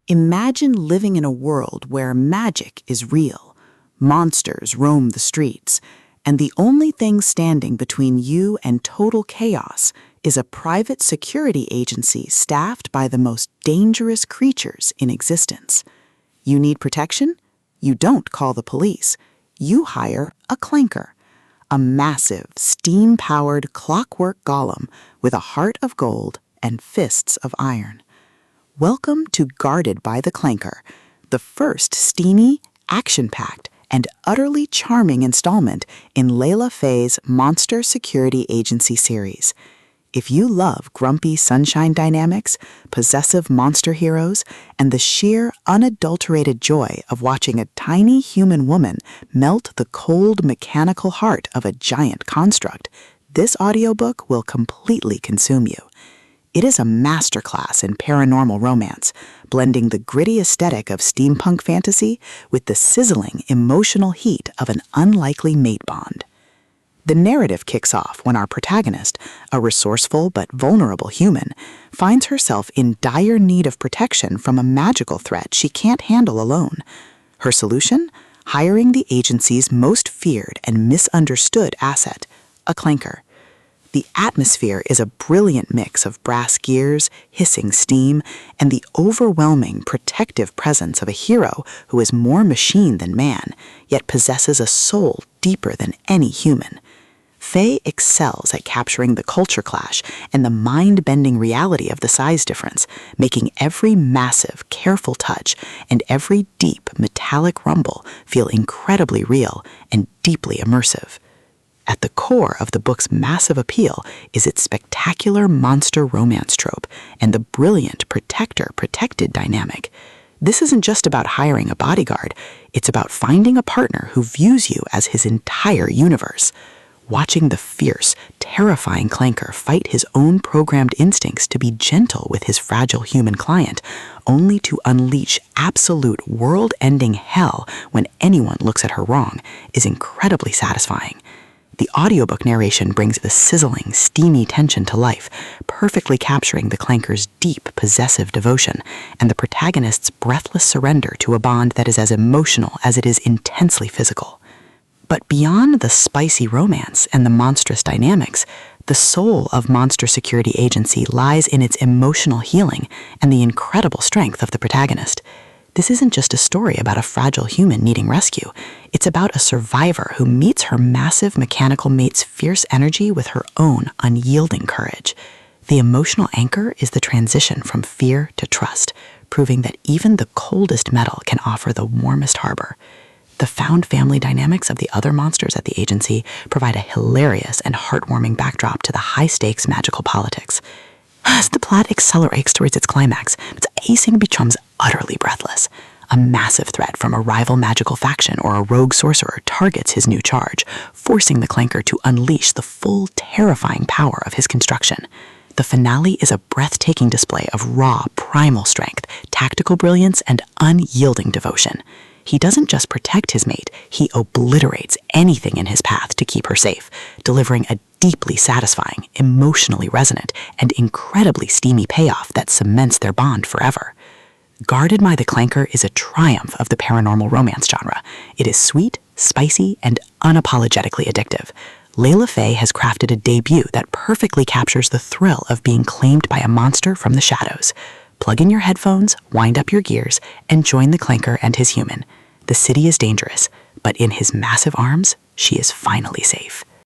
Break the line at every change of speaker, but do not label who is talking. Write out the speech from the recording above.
Imagine living in a world where magic is real, monsters roam the streets, and the only thing standing between you and total chaos is a private security agency staffed by the most dangerous creatures in existence. You need protection? You don't call the police. You hire a Clanker, a massive, steam-powered clockwork golem with a heart of gold and fists of iron. Welcome to Guarded by the Clanker, the first steamy, action-packed, and utterly charming installment in Layla Fae's Monster Security Agency series. If you love grumpy sunshine dynamics, possessive monster heroes, and the sheer, unadulterated joy of watching a tiny human woman melt the cold, mechanical heart of a giant construct, this audiobook will completely consume you. It is a masterclass in paranormal romance, blending the gritty aesthetic of steampunk fantasy with the sizzling, emotional heat of an unlikely mate bond. The narrative kicks off when our protagonist, a resourceful but vulnerable human, finds herself in dire need of protection from a magical threat she can't handle alone. Her solution? Hiring the agency's most feared and misunderstood asset, a Clanker. The atmosphere is a brilliant mix of brass gears, hissing steam, and the overwhelming protective presence of a hero who is more machine than man, yet possesses a soul deeper than any human. Fae excels at capturing the culture clash and the mind-bending reality of the size difference, making every massive, careful touch and every deep, metallic rumble feel incredibly real and deeply immersive. At the core of the book's massive appeal is its spectacular monster romance trope and the brilliant protector-protected dynamic. This isn't just about hiring a bodyguard, it's about finding a partner who views you as his entire universe. Watching the fierce, terrifying Clanker fight his own programmed instincts to be gentle with his fragile human client, only to unleash absolute world-ending hell when anyone looks at her wrong, is incredibly satisfying. The audiobook narration brings the sizzling, steamy tension to life, perfectly capturing the Clanker's deep, possessive devotion and the protagonist's breathless surrender to a bond that is as emotional as it is intensely physical. But beyond the spicy romance and the monstrous dynamics, the soul of Monster Security Agency lies in its emotional healing and the incredible strength of the protagonist. This isn't just a story about a fragile human needing rescue. It's about a survivor who meets her massive mechanical mate's fierce energy with her own unyielding courage. The emotional anchor is the transition from fear to trust, proving that even the coldest metal can offer the warmest harbor. The found family dynamics of the other monsters at the agency provide a hilarious and heartwarming backdrop to the high-stakes magical politics. As the plot accelerates towards its climax, its pacing becomes utterly breathless. A massive threat from a rival magical faction or a rogue sorcerer targets his new charge, forcing the Clanker to unleash the full, terrifying power of his construction. The finale is a breathtaking display of raw, primal strength, tactical brilliance, and unyielding devotion. He doesn't just protect his mate, he obliterates anything in his path to keep her safe, delivering a deeply satisfying, emotionally resonant, and incredibly steamy payoff that cements their bond forever. Guarded by the Clanker is a triumph of the paranormal romance genre. It is sweet, spicy, and unapologetically addictive. Layla Fae has crafted a debut that perfectly captures the thrill of being claimed by a monster from the shadows. Plug in your headphones, wind up your gears, and join the Clanker and his human. The city is dangerous, but in his massive arms, she is finally safe.